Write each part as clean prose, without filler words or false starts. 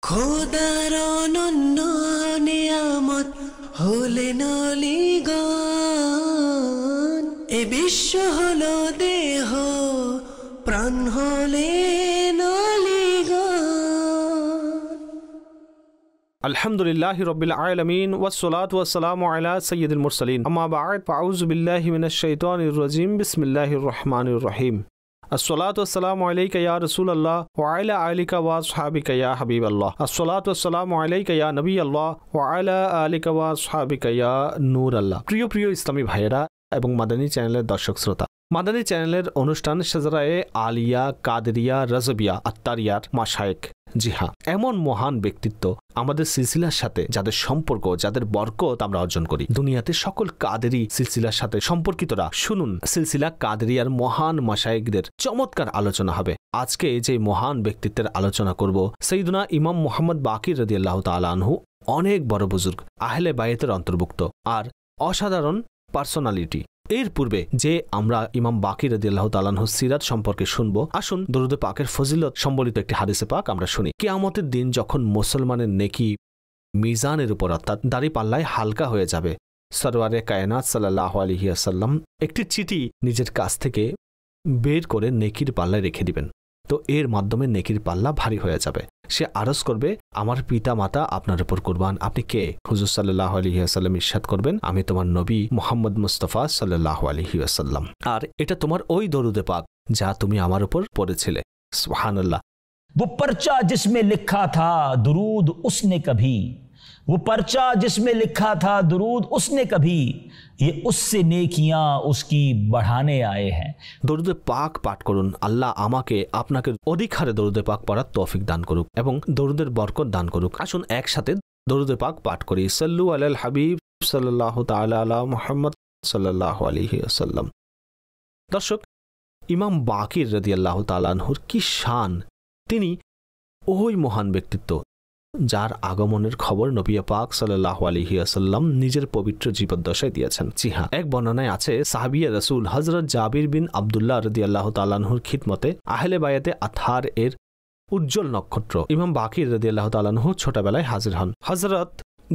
খোদার অনন্য নিয়ামত হলেন অলিগণ, এ বিশ্ব হলো দেহ, প্রাণ হলেন অলিগণ। আলহামদুলিল্লাহি রাব্বিল আলামিন ওয়াসসালাতু ওয়াসসালামু আলা সাইয়্যিদিল মুরসালিন, আম্মা বা'দ, ফাআউযু বিল্লাহি মিনাশ শাইতানির রাজীম, বিসমিল্লাহির রহমানির রহিম। আসসালাতু ওয়াসসালামু আলাইকা ইয়া রাসূলুল্লাহ ওয়া আলা আলিকা ওয়া আসহাবিকা ইয়া হাবিবাল্লাহ। আসসালাতু ওয়াসসালামু আলাইকা ইয়া নবিয়াল্লাহ ওয়া আলা আলিকা ওয়া আসহাবিকা ইয়া নূরাল্লাহ। প্রিয় প্রিয় ইসলামী ভাইয়েরা এবং মাদানী চ্যানেলের দর্শক শ্রোতা, মাদানী চ্যানেলের অনুষ্ঠান শাজরায়ে আলিয়া, কাদেরিয়া, রাজবিয়া, আত্তারিয়ার মাশায়েখ। জি হ্যাঁ, এমন মহান ব্যক্তিত্ব আমাদের সিলসিলার সাথে যাদের সম্পর্ক, যাদের বরকত আমরা অর্জন করি, দুনিয়াতে সকল কাদেরি সিলসিলার সাথে সম্পর্কিতরা শুনুন, সিলসিলা কাদেরিয়ার মহান মাশায়েখদের চমৎকার আলোচনা হবে। আজকে যে মহান ব্যক্তিত্বের আলোচনা করব, সাইয়্যিদুনা ইমাম মুহাম্মদ বাকির রাদিয়াল্লাহু তাআলা আনহু, অনেক বড় বুজুর্গ, আহলে বায়তের অন্তর্ভুক্ত আর অসাধারণ পার্সোনালিটি। এর পূর্বে যে আমরা ইমাম বাকির রাদিয়াল্লাহু তাআলা আনহু সিরাত সম্পর্কে শুনবো, আসুন দরুদে পাকের ফজিলত সম্বলিত একটি হাদিসে পাক আমরা শুনি। কিয়ামতের দিন যখন মুসলমানের নেকি মিজানের উপর অর্থাৎ দাড়িপাল্লায় হালকা হয়ে যাবে, সরওয়ারে কায়নাত সাল্লাল্লাহু আলাইহি ওয়াসাল্লাম একটি চিঠি নিজের কাছ থেকে বের করে নেকির পাল্লায় রেখে দিবেন। তো এর মাধ্যমে নেকির পাল্লা ভারী হয়ে যাবে। সে আরজ করবে, আমার পিতা মাতা আপনার উপর কুরবান, আপনি কে? হুজুর সাল্লাল্লাহু আলাইহি ওয়াসাল্লাম ইরশাদ করবেন, আমি তোমার নবী মুহাম্মদ মুস্তাফা সাল্লাল্লাহু আলাইহি ওয়াসাল্লাম, আর এটা তোমার ওই দরুদে পাক যা তুমি আমার উপর পড়েছিলে। সুবহানাল্লাহ। वो पर्चा जिसमें लिखा था दुरूद उसने कभी, वो पर्चा जिसमें लिखा था दुरूद उसने कभी, ये उससे नेकियां उसकी बढ़ाने आए हैं। দরুদে পাক পাঠ করুন। আল্লাহ আমাকে আপনাকে অধিক হারে দরুদে পাক পড়ার তৌফিক দান করুক এবং দরুদের বরকত দান করুক। আসুন একসাথে দরুদে পাক পাঠ করি। সাল্লু আলাল হাবিব সাল্লাল্লাহু তাআলা আলা মুহাম্মদ সাল্লাল্লাহু আলাইহি ওয়াসাল্লাম। দর্শক, ইমাম বাকির রাদিয়াল্লাহু তাআলা আনহুর কি শান! তিনি ওই মহান ব্যক্তিত্ব যার আগমনের খবর নবী পাক সাল্লাল্লাহু আলাইহি ওয়াসাল্লাম নিজের পবিত্র জীবদ্দশায় দিয়েছেন। জি হ্যাঁ, এক বর্ণনায় আছে সাহাবিয়ে রাসূল হযরত জাবির বিন আব্দুল্লাহ রাদিয়াল্লাহু তাআলা আনহুর খিদমতে আহলে বায়াতে আতহার এর উজ্জ্বল নক্ষত্র ইমাম বাকির রাদিয়াল্লাহু তাআলা আনহু ছোটবেলায় হাজির হন। হযরত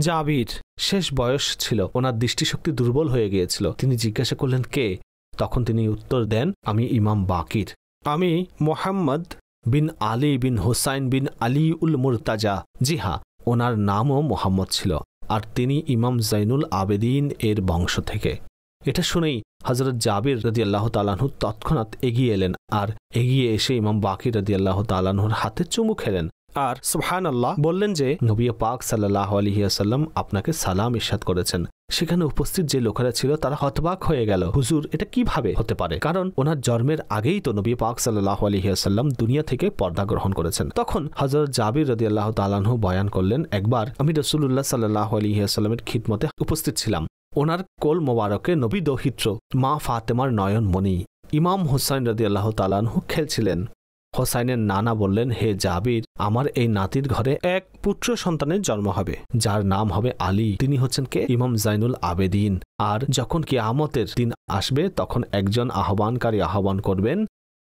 জাবির শেষ বয়স ছিল, ওনার দৃষ্টিশক্তি দুর্বল হয়ে গিয়েছিল। তিনি জিজ্ঞাসা করলেন, কে? তখন তিনি উত্তর দেন, আমি ইমাম বাকির, আমি মুহাম্মদ বিন আলী বিন হোসাইন বিন আলী উল মুরতাজা। জি হ্যাঁ, ওনার নামও মোহাম্মদ ছিল আর তিনি ইমাম জাইনুল আবেদিন এর বংশ থেকে। এটা শুনেই হযরত জাবির রাদিয়াল্লাহু তাআলা আনহু তৎক্ষণাৎ এগিয়ে এলেন আর এগিয়ে এসে ইমাম বাকির রাদিয়াল্লাহু তাআলা আনহুর হাতে চুমু খেলেন আর সুবহানাল্লাহ বললেন যে নবী পাক সাল্লাল্লাহু আলাইহি ওয়াসাল্লাম আপনাকে সালাম ইরশাদ করেছেন। সেখানে উপস্থিত যে লোকেরা ছিল তারা হতবাক হয়ে গেল, হুজুর এটা কিভাবে হতে পারে? কারণ ওনার জন্মের আগেই তো নবী পাক সাল্লাল্লাহু আলাইহি ওয়াসাল্লাম দুনিয়া থেকে পর্দা গ্রহণ করেছেন। তখন হযরত জাবির রাদিয়াল্লাহু তাআলা আনহু বয়ান করলেন, একবার আমি রাসূলুল্লাহ সাল্লাল্লাহু আলাইহি ওয়াসাল্লামের খিদমতে উপস্থিত ছিলাম। ওনার কোল মোবারকে নবী দৌহিত্র মা ফাতেমার নয়ন মণি ইমাম হোসাইন রাদিয়াল্লাহু তাআলা আনহু খেলছিলেন। হোসাইনের নানা বললেন, হে জাবির, আমার এই নাতির ঘরে এক পুত্র সন্তানের জন্ম হবে যার নাম হবে আলী। তিনি হচ্ছেন কে? ইমাম জাইনুল আবেদিন। আর যখন কিয়ামতের দিন আসবে তখন একজন আহ্বানকারী আহ্বান করবেন,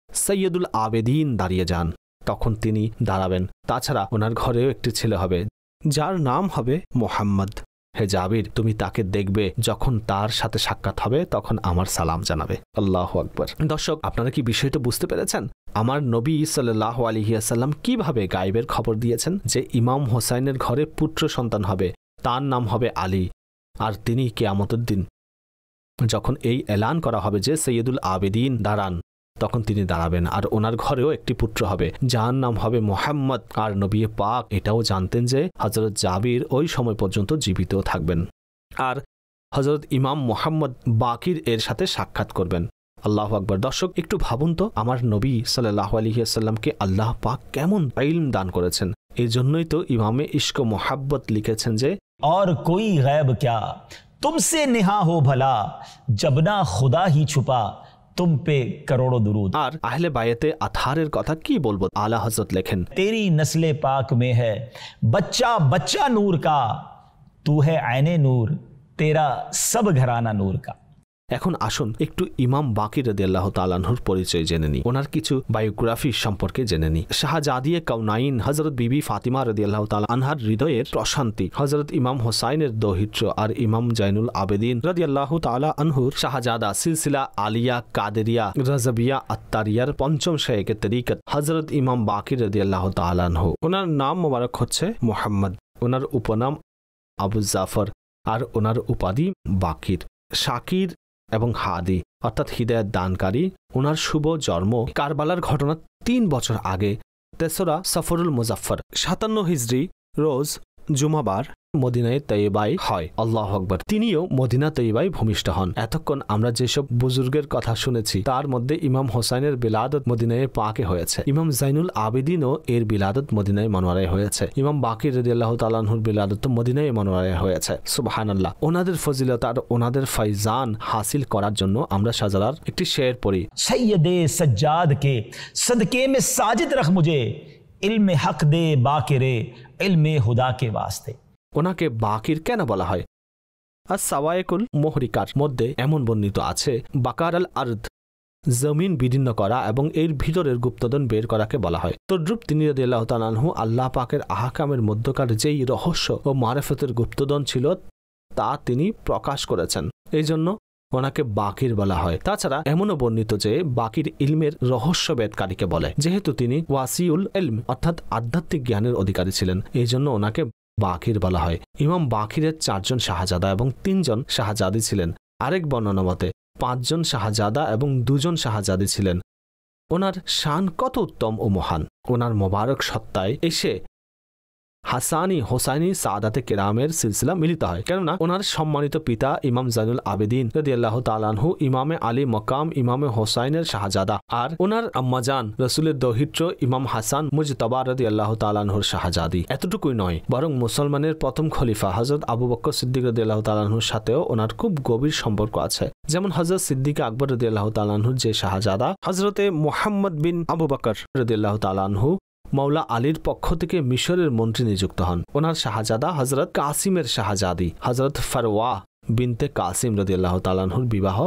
সৈয়দুল আবেদিন দাঁড়িয়ে যান। তখন তিনি দাঁড়াবেন। তাছাড়া ওনার ঘরেও একটি ছেলে হবে যার নাম হবে মোহাম্মদ। হে জাবির, তুমি তাকে দেখবে, যখন তার সাথে সাক্ষাৎ হবে তখন আমার সালাম জানাবে। আল্লাহু আকবার। দর্শক, আপনারা কি বিষয়টা বুঝতে পেরেছেন? আমার নবী সাল্লাল্লাহু আলাইহি ওয়াসাল্লাম কিভাবে গায়েবের খবর দিয়েছেন যে ইমাম হোসাইনের ঘরে পুত্র সন্তান হবে, তার নাম হবে আলী, আর তিনি কিয়ামতের দিন যখন এই এলান করা হবে যে সৈয়দুল আবেদিন দাঁড়ান, তখন তিনি দাঁড়াবেন আর ওনার ঘরেও একটি পুত্র হবে যার নাম হবে মোহাম্মদ। আর নবী পাক এটাও জানতেন যে হযরত জাবির ওই সময় পর্যন্ত জীবিত থাকবেন আর হযরত ইমাম মুহাম্মদ বাকির এর সাথে সাক্ষাৎ করবেন। আল্লাহু আকবার। দর্শক, একটু ভাবুন তো, আমার নবী সাল্লাল্লাহু আলাইহি ওয়াসাল্লামকে আল্লাহ পাক কেমন ইলম দান করেছেন। এই জন্যই তো ইমামে ইশক ও মোহাব্বত লিখেছেন যে, और कोई गैब क्या तुमसे नेहा हो भला, जब ना खुदा ही छुपा तुम पे करोड़ों दुरूद। আর আহলে বায়াতে আতহারের কথা কি বলবো। আলা হযরত লেখেন, तेरी नस्ले पाक में है बच्चा बच्चा नूर का, तू है आईने नूर, तेरा सब घराना नूर का। এখন আসুন একটু ইমাম বাকির রাদিয়াল্লাহু তাআলা আনহুর পরিচয় জেনে নিই, ওনার কিছু বায়োগ্রাফি সম্পর্কে জেনে নিই। শাহজাদিয়ে কাউনাইন হযরত বিবি ফাতিমা রাদিয়াল্লাহু তাআলা আনহার হৃদয়ের প্রশান্তি, হযরত ইমাম হোসাইনের দৌহিত্র আর ইমাম জাইনুল আবেদিন রাদিয়াল্লাহু তাআলা আনহুর শাহজাদা, সিলসিলা আলিয়া কাদেরিয়া রাজাবিয়া আত্তারিয়ার পঞ্চম শায়েখে তরিকত হযরত ইমাম বাকির রাদিয়াল্লাহু তাআলা আনহু। ওনার নাম মোবারক হচ্ছে মুহাম্মদ, ওনার উপনাম আবু জাফর আর ওনার উপাধি বাকির। শাকির এবং হাদি অর্থাৎ হিদায়াত দানকারী। ওনার শুভ জন্ম কারবালার ঘটনা 3 বছর আগে 3রা সফরুল মুজাফফর 57 হিজরি রোজ জুমাবার মদিনায় তৈবায় হয়। আল্লাহু আকবার। তিনিও মদিনা তৈবায় ভূমিষ্ঠ হন। এতক্ষণ আমরা যেসব বুজুর্গের কথা শুনেছি তার মধ্যে ইমাম হোসাইনের বিলাদত মদিনায় পাকে হয়েছে, ইমাম জাইনুল আবেদিনও এর বিলাদত মদিনায় মনোয়ারায় হয়েছে, ইমাম বাকির রাদিয়াল্লাহু তাআলা আনহুর বিলাদত মদিনায় মনোয়ারায় হয়েছে। সুবহানাল্লাহ। ওনাদের ফজিলত আর ওনাদের ফাইজান হাসিল করার জন্য আমরা শাহজালার একটি শের পড়ি। सैयदे सज्जाद के सदके में साजिद रख मुझे, इल्म हक दे बाकिरे इल्म खुदा के वास्ते। ওনাকে বাকির কেন বলা হয়? আর সাওয়ায়েকুল মুহরিকার মধ্যে এমন বর্ণিত আছে, বাকার আল আরদ জমিন বিদীর্ণ করা এবং এর ভিতরের গুপ্তধন বের করাকে বলা হয়। তদ্রুপ তিনি রাদিয়াল্লাহু তাআলা আনহু আল্লাহ পাকের আহকামের মধ্যকার যেই রহস্য ও মারিফতের গুপ্তধন ছিল তা তিনি প্রকাশ করেছেন, এই জন্য ওনাকে বাকির বলা হয়। তাছাড়া এমনও বর্ণিত যে বাকির ইলমের রহস্যবেদকারীকে বলে, যেহেতু তিনি ওয়াসিউল ইলম অর্থাৎ আধ্যাত্মিক জ্ঞানের অধিকারী ছিলেন, এই জন্য ওনাকে বাকির বলা হয়। ইমাম বাকিরের 4 জন শাহজাদা এবং 3 জন শাহজাদি ছিলেন। আরেক বর্ণনা মতে 5 জন শাহজাদা এবং 2 জন শাহজাদি ছিলেন। ওনার শান কত উত্তম ও মহান! ওনার মোবারক সত্তায় এসে হাসানি হোসাইনি সাদাতে কেরামের সিলসিলা মিলিত হয়, কেননা ওনার সম্মানিত পিতা ইমাম জাইনুল আবেদিন রাদিয়াল্লাহু তাআলা আনহু ইমামে আলী মকাম ইমামে হোসাইনের শাহজাদা, আর ওনার আম্মাজান রাসূলের দৌহিত্র ইমাম হাসান মুজতবা রাদিয়াল্লাহু তাআলা আনহুর শাহজাদি। এতটুকুই নয়, বরং মুসলমানের প্রথম খলিফা হযরত আবু বকর সিদ্দিক রাদিয়াল্লাহু তাআলা আনহুর সাথেও ওনার খুব গভীর সম্পর্ক আছে। যেমন হযরত সিদ্দিক আকবর রাদিয়াল্লাহু তাআলা আনহুর যে শাহজাদা হযরতে মুহাম্মদ বিন আবু বকর রাদিয়াল্লাহু তাআলা আনহু মাওলা আলীর পক্ষ থেকে মিশরের মন্ত্রী নিযুক্ত হন। ওনার শাহজাদা হযরত কাসিমের শাহজাদি হযরত ফারওয়া বিনতে কাসিম রাদিয়াল্লাহু তাআলা আনহুর বিবাহ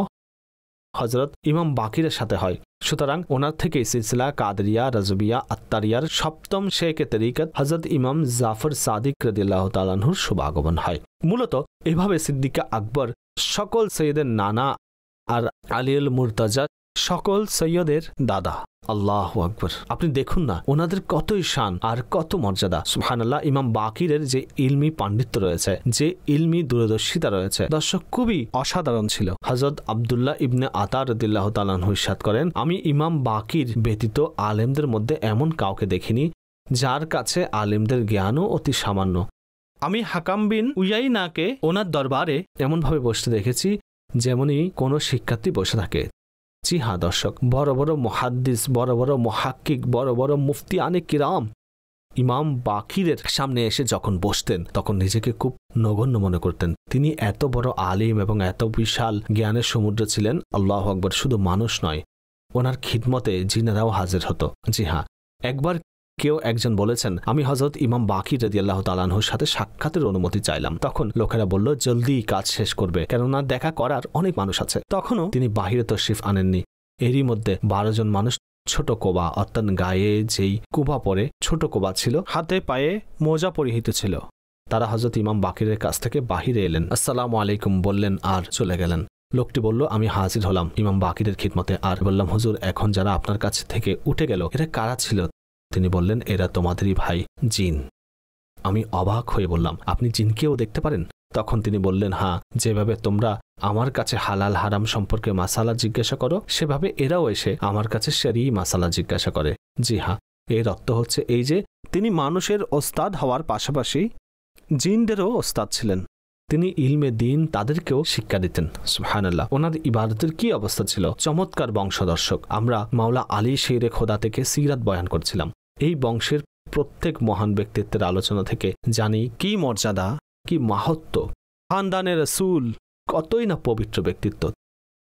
হযরত ইমাম বাকিরের সাথে হয়। সুতরাং ওনার থেকে সিলসিলা কাদরিয়া রাজবিয়া আত্তারিয়ার 7ম শায়েখে তরিকত হযরত ইমাম জাফর সাদিক রাদিয়াল্লাহু তাআলা আনহুর শুভাগমন হয়। মূলত এভাবে সিদ্দিক আকবর সকল সৈয়দের নানা আর আলীউল মুর্তাজা সকল সৈয়দের দাদা। আল্লাহু আকবার। আপনি দেখুন না ওনাদের কতই শান আর কত মর্যাদা। সুবহানাল্লাহ। ইমাম বাকিরের যে ইলমি পাণ্ডিত্য রয়েছে, যে ইলমি দূরদর্শিতা রয়েছে, দর্শক খুবই অসাধারণ ছিল। হযরত আব্দুল্লাহ ইবনে আতা রাদিয়াল্লাহু তাআলা আনহু ইরশাদ করেন, আমি ইমাম বাকির ব্যতীত আলেমদের মধ্যে এমন কাউকে দেখিনি যার কাছে আলেমদের জ্ঞানও অতি সামান্য। আমি হাকাম বিন উয়াইনাকে ওনার দরবারে এমনভাবে বসতে দেখেছি যেমনই কোনো শিক্ষার্থী বসে থাকে। জি হ্যাঁ দর্শক, বড় বড় মুহাদ্দিস, বড় বড় মুহাক্কিক, বড় বড় মুফতিয়ানে কিরাম ইমাম বাকিরের সামনে এসে যখন বসতেন তখন নিজেকে খুব নগণ্য মনে করতেন। তিনি এত বড় আলিম এবং এত বিশাল জ্ঞানের সমুদ্র ছিলেন। আল্লাহু আকবার। শুধু মানুষ নয়, ওনার খিদমতে জিনেরাও হাজির হতো। জি হ্যাঁ, একবার কেউ একজন বলেছেন, আমি হযরত ইমাম বাকির রাদিয়াল্লাহু তাআলা আনহুর সাথে সাক্ষাতের অনুমতি চাইলাম। তখন লোকেরা বলল জলদি কাজ শেষ করবে, কেননা দেখা করার অনেক মানুষ আছে। তখনও তিনি বাহিরে তশরিফ আনেননি। এরই মধ্যে 12 জন মানুষ ছোট কোবা অর্থাৎ গায়ে যেই কুবা পরে ছোট কোবা ছিল, হাতে পায়ে মোজা পরিহিত ছিল, তারা হযরত ইমাম বাকিরের কাছ থেকে বাহিরে এলেন, আসসালামু আলাইকুম বললেন আর চলে গেলেন। লোকটি বলল, আমি হাজির হলাম ইমাম বাকিরের খিদমতে। আর বললাম, হুজুর এখন যারা আপনার কাছ থেকে উঠে গেল এরা কারা ছিল? তিনি বললেন, এরা তোমাদেরই ভাই জিন। আমি অবাক হয়ে বললাম, আপনি জিনকেও দেখতে পারেন? তখন তিনি বললেন, হ্যাঁ, যেভাবে তোমরা আমার কাছে হালাল হারাম সম্পর্কে মাসালা জিজ্ঞাসা করো সেভাবে এরাও এসে আমার কাছে শরঈ মাসালা জিজ্ঞাসা করে। জি হ্যাঁ, এর অর্থ হচ্ছে এই যে তিনি মানুষের ওস্তাদ হওয়ার পাশাপাশি জিনদেরও ওস্তাদ ছিলেন। তিনি ইলমে দিন তাদেরকেও শিক্ষা দিতেন। সুবহানাল্লাহ। ওনার ইবাদতের কি অবস্থা ছিল! চমৎকার বংশদর্শক। আমরা মাওলা আলী শেরে খোদা থেকে সিরাত বয়ান করছিলাম। এই বংশের প্রত্যেক মহান ব্যক্তিত্বের আলোচনা থেকে জানি কি মর্যাদা, কি মাহাত্ম্য, খানদানে রাসূল কতই না পবিত্র ব্যক্তিত্ব।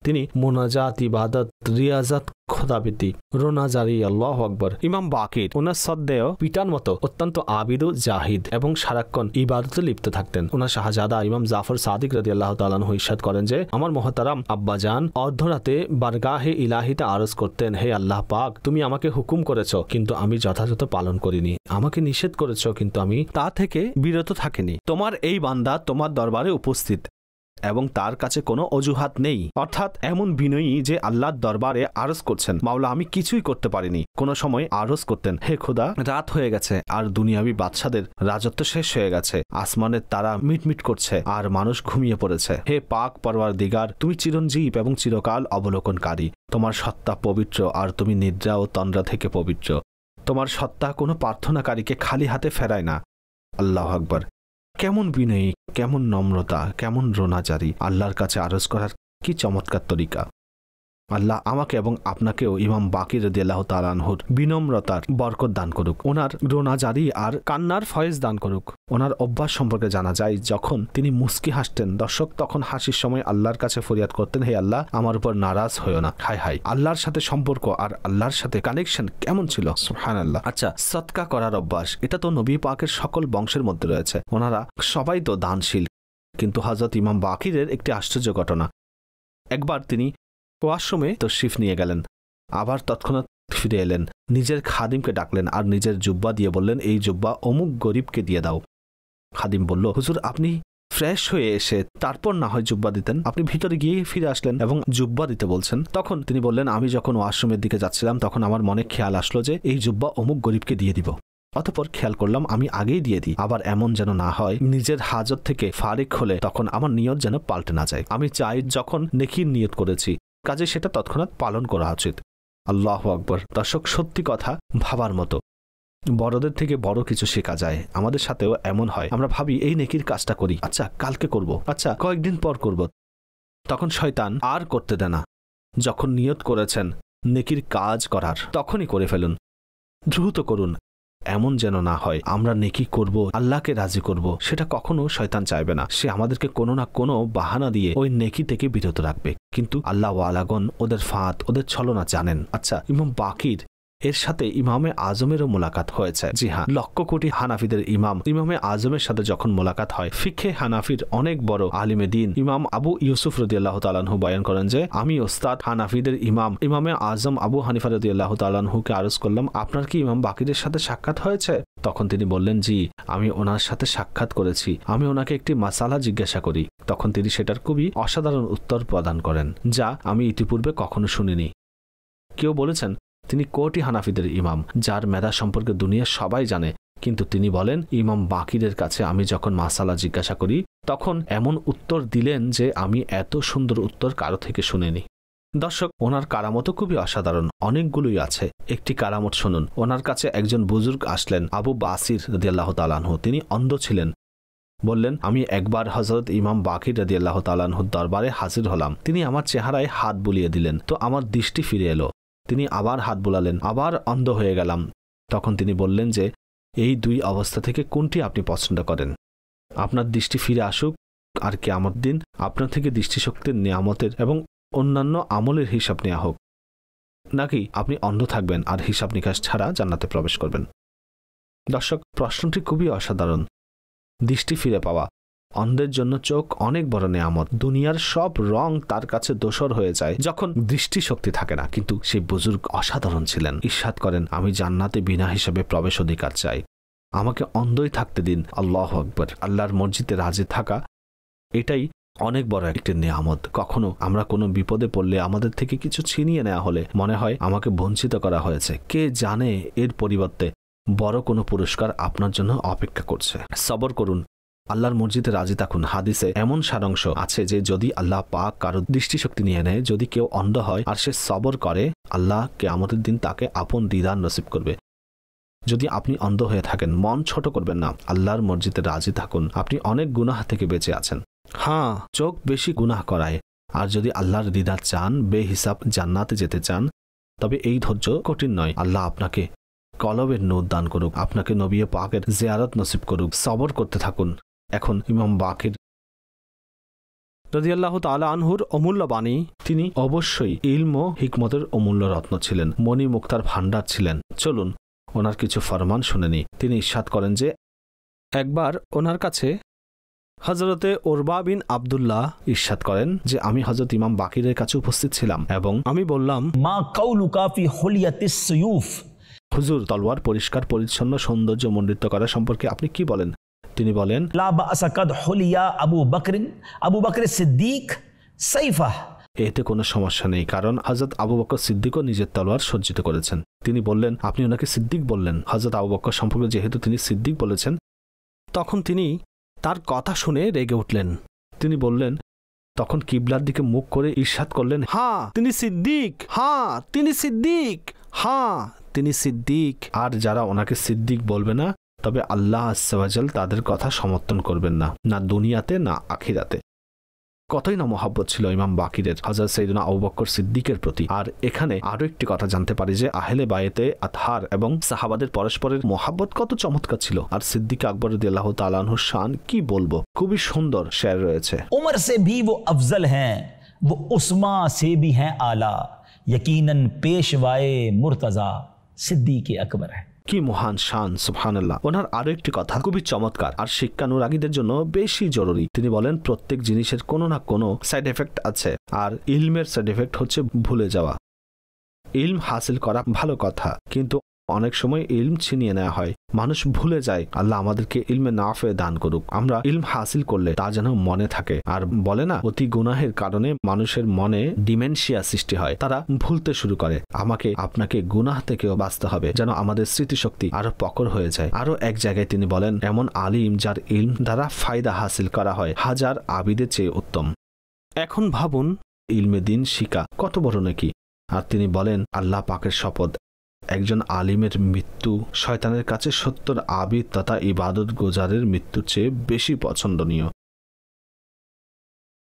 তিনি মোনাজাত, ইবাদত, রিয়াজাত, খোদাবিতি, রোনাজারি, আল্লাহু আকবার। ইমাম বাকির ওনার সদ্দেহ পিতার মতো অত্যন্ত আবিদ ও জাহিদ এবং সারাক্ষণ ইবাদতে লিপ্ত থাকতেন। ওনার শাহজাদা ইমাম জাফর সাদিক রাদিয়াল্লাহু তাআলা আনহু ইরশাদ করেন যে আমার মহতারাম আব্বাজান অর্ধরাতে বারগাহে ইলাহিতে আরজ করতেন, হে আল্লাহ পাক, তুমি আমাকে হুকুম করেছ কিন্তু আমি যথাযথ পালন করিনি, আমাকে নিষেধ করেছ কিন্তু আমি তা থেকে বিরত থাকিনি। তোমার এই বান্দা তোমার দরবারে উপস্থিত এবং তার কাছে কোনো অজুহাত নেই, অর্থাৎ এমন বিনয়ী যে আল্লাহর দরবারে আরজ করছেন, মাওলা আমি কিছুই করতে পারিনি। কোনো সময় আরজ করতেন, হে খোদা রাত হয়ে গেছে আর দুনিয়াবি বাদশাদের রাজত্ব শেষ হয়ে গেছে, আসমানের তারা মিটমিট করছে আর মানুষ ঘুমিয়ে পড়েছে। হে পাক পরওয়ারদিগার, তুমি চিরঞ্জীব এবং চিরকাল অবলোকনকারী, তোমার সত্তা পবিত্র আর তুমি নিদ্রা ও তন্দ্রা থেকে পবিত্র। তোমার সত্তা কোনো প্রার্থনাকারীকে খালি হাতে ফেরায় না। আল্লাহু আকবার। কেমন বিনয়ী, কেমন নম্রতা, কেমন রোনাজারি, আল্লাহর কাছে আরজ করার কি চমৎকার তরিকা। আল্লাহ আমাকে এবং আপনাকেও ইমাম বাকির রাদিয়াল্লাহু তাআলা আনহুর বিনম্রতার বরকত দান করুক, ওনার রোনাজারি আর কান্নার ফয়েজ দান করুক। ওনার অভ্যাস সম্পর্কে জানা যায়, যখন তিনি মুস্কি হাসতেন দর্শক, তখন হাসির সময় আল্লাহর কাছে ফরিয়াদ করতেন, হে আল্লাহ আমার উপর নারাজ হইও না। হায় হায়, আল্লাহর সাথে সম্পর্ক আর আল্লাহর সাথে কানেকশন কেমন ছিল, সুবহানাল্লাহ। আচ্ছা, সদকা করার অভ্যাস, এটা তো নবী পাকের সকল বংশের মধ্যে রয়েছে, ওনারা সবাই তো দানশীল। কিন্তু হযরত ইমাম বাকিরের একটি আশ্চর্য ঘটনা, একবার তিনি ওয়াশরুমে তশরিফ নিয়ে গেলেন, আবার তৎক্ষণাৎ ফিরে এলেন, নিজের খাদিমকে ডাকলেন আর নিজের জুব্বা দিয়ে বললেন, এই জুব্বা অমুক গরিবকে দিয়ে দাও। খাদিম বলল, হুজুর আপনি ফ্রেশ হয়ে এসে তারপর না হয় জুব্বা দিতেন, আপনি ভিতরে গিয়ে ফিরে আসলেন এবং জুব্বা দিতে বলছেন। তখন তিনি বললেন, আমি যখন ওয়াশরুমের দিকে যাচ্ছিলাম তখন আমার মনে খেয়াল আসলো যে এই জুব্বা অমুক গরিবকে দিয়ে দিব, অতঃপর খেয়াল করলাম আমি আগেই দিয়ে দিই। আবার এমন যেন না হয় নিজের হাজত থেকে ফারিক হলে তখন আমার নিয়ত যেন পাল্টে না যায়। আমি চাই যখন নেকির নিয়ত করেছি কাজে সেটা তৎক্ষণাৎ পালন করা উচিত। আল্লাহু আকবার। দর্শক, সত্যি কথা ভাবার মতো, বড়দের থেকে বড় কিছু শেখা যায়। আমাদের সাথেও এমন হয়, আমরা ভাবি এই নেকির কাজটা করি, আচ্ছা কালকে করব, আচ্ছা কয়েকদিন পর করব, তখন শয়তান আর করতে দেয় না। যখন নিয়ত করেছেন নেকির কাজ করার তখনই করে ফেলুন, দ্রুত করুন। এমন যেন না হয় আমরা নেকি করব, আল্লাহকে রাজি করব, সেটা কখনো শয়তান চাইবে না। সে আমাদেরকে কোনো না কোনো বাহানা দিয়ে ওই নেকি থেকে বিরত রাখবে। কিন্তু আল্লাহ ওয়ালাগণ ওদের ফাঁদ, ওদের ছলনা জানেন। আচ্ছা, ইমাম বাকির এর সাথে ইমামে আজমেরও মোলাকাত হয়েছে। জি হ্যাঁ, লক্ষ কোটি হানাফিদের ইমামে আজমের সাথে যখন মোলাকাত হয়, ফিকহে হানাফির অনেক বড় আলিমে দিন ইমাম আবু ইউসুফ রাদিয়াল্লাহু তাআলা আনহু বয়ান করেন যে আমি ওস্তাদ হানাফিদের ইমামে আজম আবু হানিফা রাদিয়াল্লাহু তাআলা আনহুকে আরজ করলাম, আপনার কি ইমাম বাকিরের সাথে সাক্ষাৎ হয়েছে? তখন তিনি বললেন, জি আমি ওনার সাথে সাক্ষাৎ করেছি, আমি ওনাকে একটি মাসালা জিজ্ঞাসা করি। তখন তিনি সেটার খুবই অসাধারণ উত্তর প্রদান করেন, যা আমি ইতিপূর্বে কখনো শুনিনি। কেউ বলেছেন তিনি কোটি হানাফিদের ইমাম, যার মেধা সম্পর্কে দুনিয়ার সবাই জানে, কিন্তু তিনি বলেন ইমাম বাকিরের কাছে আমি যখন মাসালা জিজ্ঞাসা করি তখন এমন উত্তর দিলেন যে আমি এত সুন্দর উত্তর কারো থেকে শুনিনি। দর্শক, ওনার কারামতও খুবই অসাধারণ, অনেকগুলোই আছে। একটি কারামত শুনুন। ওনার কাছে একজন বুজুর্গ আসলেন, আবু বাসির রাদিয়াল্লাহু তাআলা আনহু। তিনি অন্ধ ছিলেন। বললেন, আমি একবার হযরত ইমাম বাকির রাদিয়াল্লাহু তাআলা আনহুর দরবারে হাজির হলাম। তিনি আমার চেহারায় হাত বুলিয়ে দিলেন, তো আমার দৃষ্টি ফিরে এলো। তিনি আবার হাত বুলালেন, আবার অন্ধ হয়ে গেলাম। তখন তিনি বললেন যে এই দুই অবস্থা থেকে কোনটি আপনি পছন্দ করেন? আপনার দৃষ্টি ফিরে আসুক আর কিয়ামত দিন আপনার থেকে দৃষ্টিশক্তির নিয়ামতের এবং অন্যান্য আমলের হিসাব নেওয়া হোক, নাকি আপনি অন্ধ থাকবেন আর হিসাব নিকাশ ছাড়া জান্নাতে প্রবেশ করবেন? দর্শক, প্রশ্নটি খুবই অসাধারণ। দৃষ্টি ফিরে পাওয়া, অন্ধের জন্য চোখ অনেক বড় নেয়ামত। দুনিয়ার সব রং তার কাছে দোসর হয়ে যায় যখন দৃষ্টিশক্তি থাকে না। কিন্তু সেই বুজুর্গ অসাধারণ ছিলেন। ইরশাদ করেন, আমি জান্নাতে বিনা হিসাবে প্রবেশ অধিকার চাই, আমাকে অন্ধই থাকতে দিন। আল্লাহু আকবার। আল্লাহর মসজিদে রাজি থাকা এটাই অনেক বড় একটি নেয়ামত। কখনো আমরা কোনো বিপদে পড়লে আমাদের থেকে কিছু ছিনিয়ে নেওয়া হলে মনে হয় আমাকে বঞ্চিত করা হয়েছে। কে জানে এর পরিবর্তে বড় কোনো পুরস্কার আপনার জন্য অপেক্ষা করছে। সবর করুন, আল্লাহর মসজিদে রাজি থাকুন। হাদিসে এমন সারাংশ আছে যে যদি আল্লাহ পাক কারো দৃষ্টিশক্তি নিয়ে নেয়, যদি কেউ অন্ধ হয় আর সে সবর করে, আল্লাহ কিয়ামতের দিন তাকে আপন দিদার নসিব করবে। যদি আপনি অন্ধ হয়ে থাকেন, মন ছোট করবেন না, আল্লাহর মসজিদে রাজি থাকুন। আপনি অনেক গুনাহ থেকে বেঁচে আছেন। হ্যাঁ, চোখ বেশি গুনাহ করায়। আর যদি আল্লাহর দিদার চান, বেহিসাব জান্নাতে যেতে চান, তবে এই ধৈর্য কঠিন নয়। আল্লাহ আপনাকে কলবের নূর দান করুক, আপনাকে নবী পাকের জিয়ারত নসিব করুক। সবর করতে থাকুন। এখন ইমাম বাকির রাদিয়াল্লাহু তাআলা আনহুর অমূল্য বাণী, তিনি অবশ্যই ইলম ও হিকমতের অমূল্য রত্ন ছিলেন, মণি মুক্তার ভাণ্ডার ছিলেন। চলুন ওনার কিছু ফরমান শুনে নিই। তিনি ইরশাদ করেন যে একবার ওনার কাছে হযরতে উরবা বিন আব্দুল্লাহ ইরশাদ করেন যে আমি হযরত ইমাম বাকিরের কাছে উপস্থিত ছিলাম এবং আমি বললাম, মা কাউলুকা ফি হুলিয়াতিস সুয়ুফ, হুজুর, তলোয়ার পরিষ্কার পরিচ্ছন্ন সৌন্দর্য মণ্ডিত করা সম্পর্কে আপনি কি বলেন? তিনি বলেন, লা বাসাকাদ হুলিয়া আবু বকর সিদ্দিক সাইফা, এতে কোনো সমস্যা নেই, কারণ হযরত আবু বকর সিদ্দিকও নিজের তলোয়ার সজ্জিত করেছেন। তিনি বললেন, আপনি ওনাকে সিদ্দিক বললেন। হযরত আবু বকর সম্পর্কে যেহেতু তিনি সিদ্দিক বলেছেন, তখন তিনি তার কথা শুনে রেগে উঠলেন। তিনি বললেন, তখন কিবলার দিকে মুখ করে ইরশাদ করলেন, হ্যাঁ তিনি সিদ্দিক, হ্যাঁ তিনি সিদ্দিক, হ্যাঁ তিনি সিদ্দিক। আর যারা ওনাকে সিদ্দিক বলবে না, তবে আল্লাহ আযজা ওয়া জাল তাদের কথা সমর্থন করবেন না, না দুনিয়াতে না আখিরাতে। কতই না মহব্বত ছিল ইমাম বাকিরের হযরত সাইয়েদনা আবু বকর সিদ্দিকের প্রতি। আর এখানে আরো একটি কথা জানতে পারি যে আহলে বায়েতে আতহার এবং সাহাবাদের পরস্পরের মহব্বত কত চমৎকার ছিল। আর সিদ্দিক আকবর রাদিয়াল্লাহু তাআলা আনহুর শান কি বলবো, খুবই সুন্দর শের রয়েছে। उमर से भी वो अफजल हैं, वो उस्मा से भी हैं आला, यकीनन पेशवाए मुर्तजा सिद्दीक अकबर है। কি মহান শান, সুবহানাল্লাহ। ওনার আরো একটি কথা খুবই চমৎকার আর শিক্ষানুরাগীদের জন্য বেশি জরুরি। তিনি বলেন, প্রত্যেক জিনিসের কোনো না কোনো সাইড এফেক্ট আছে, আর ইলমের সাইড এফেক্ট হচ্ছে ভুলে যাওয়া। ইলম হাসিল করা ভালো কথা, কিন্তু অনেক সময় ইলম ছিনিয়ে নেওয়া হয়, মানুষ ভুলে যায়। আল্লাহ আমাদেরকে ইলমে নাফে দান করুক। আমরা ইলম হাসিল করলে তা যেন মনে থাকে। আর বলে না, অতি গুনাহের কারণে মানুষের মনে ডিমেনশিয়া সৃষ্টি হয়, তারা ভুলতে শুরু করে। আমাকে আপনাকে গুনাহ থেকেও বাঁচতে হবে, যেন আমাদের স্মৃতিশক্তি আরো প্রখর হয়ে যায়। আরো এক জায়গায় তিনি বলেন, এমন আলিম যার ইলম দ্বারা ফায়দা হাসিল করা হয় হাজার আবিদের চেয়ে উত্তম। এখন ভাবুন, ইলমে দিন শিকা কত বড় নাকি। আর তিনি বলেন, আল্লাহ পাকের শপথ, একজন আলিমের মৃত্যু শয়তানের কাছে 70 আবিদ তথা ইবাদত গুজারের মৃত্যুর চেয়ে বেশি পছন্দনীয়।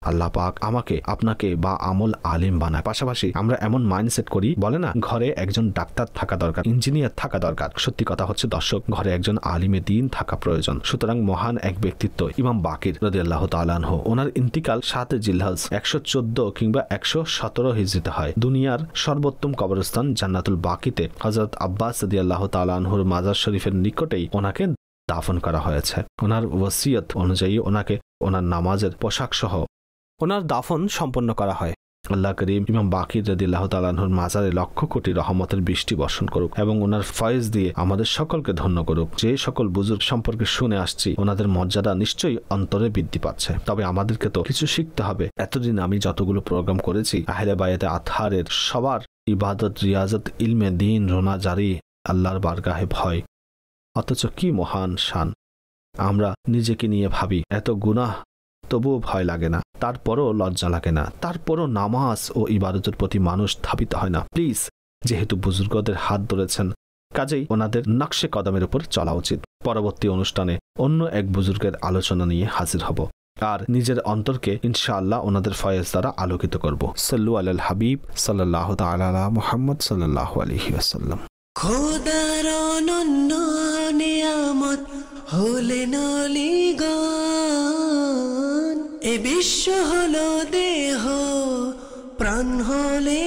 আল্লাহ পাক আমাকে আপনাকে বা আমল আলিম বানায়। পাশাপাশি আমরা এমন মাইন্ডসেট করি, বলে না ঘরে একজন ডাক্তার থাকা দরকার, ইঞ্জিনিয়ার থাকা দরকার। সত্যি কথা হচ্ছে দর্শক, ঘরে একজন আলিমে দ্বীন থাকা প্রয়োজন। সুতরাং মহান এক ব্যক্তিত্ব ইমাম বাকির রাদিয়াল্লাহু তাআলা আনহু, ওনার ইন্তিকাল 7 জিলহজ 114 কিংবা 117 হিজরিতে হয়। দুনিয়ার সর্বোত্তম কবরস্থান জান্নাতুল বাকিতে হযরত আব্বাস রাদিয়াল্লাহু তাআলা আনহুর মাজার শরীফের নিকটেই ওনাকে দাফন করা হয়েছে। ওনার ওসিয়ত অনুযায়ী ওনাকে ওনার নামাজের পোশাক সহ ওনার দাফন সম্পন্ন করা হয়। আল্লাহ করিম ইমাম বাকির রাদিয়াল্লাহু তাআলা আনহুর মাজারে লক্ষ কোটি রহমতের বৃষ্টি বর্ষণ করুক এবং ওনার ফয়েজ দিয়ে আমাদের সকলকে ধন্য করুক। যে সকল বুজুর্গ সম্পর্কে শুনে আসছি, ওনাদের মর্যাদা নিশ্চয়ই অন্তরে বৃদ্ধি পাচ্ছে। তবে আমাদেরকে তো কিছু শিখতে হবে। এতদিন আমি যতগুলো প্রোগ্রাম করেছি, আহলে বায়েতে আতহারের সবার ইবাদত, রিয়াজত, ইলমে দ্বীন, রোনা জারি, আল্লাহর বারগাহে ভয়। অথচ কি মহান শান। আমরা নিজেকে নিয়ে ভাবি এত গুনাহ, তবুও ভয় লাগে না, তারপরও লজ্জা লাগে না, তারপরও নামাজ ও ইবাদতের প্রতি মানুষ ধাবিত হয় না। প্লিজ, যেহেতু বুজুর্গদের হাত ধরেছেন, কাজেই ওনাদের নকশে কদমের উপর চলা উচিত। পরবর্তী অনুষ্ঠানে অন্য এক বুজুর্গের আলোচনা নিয়ে হাজির হব আর নিজের অন্তরকে ইনশাআল্লাহ ওনাদের ফয়েজ দ্বারা আলোকিত করব। সাল্লু আলাল হাবিব সাল্লাল্লাহু তাআলা আলা মুহাম্মদ সাল্লাল্লাহু আলাইহি ওয়াসাল্লাম। খোদার অনন্য নিয়ামত হলেন অলিগণ, এ বিশ্ব হলো দেহ, প্রাণ হলে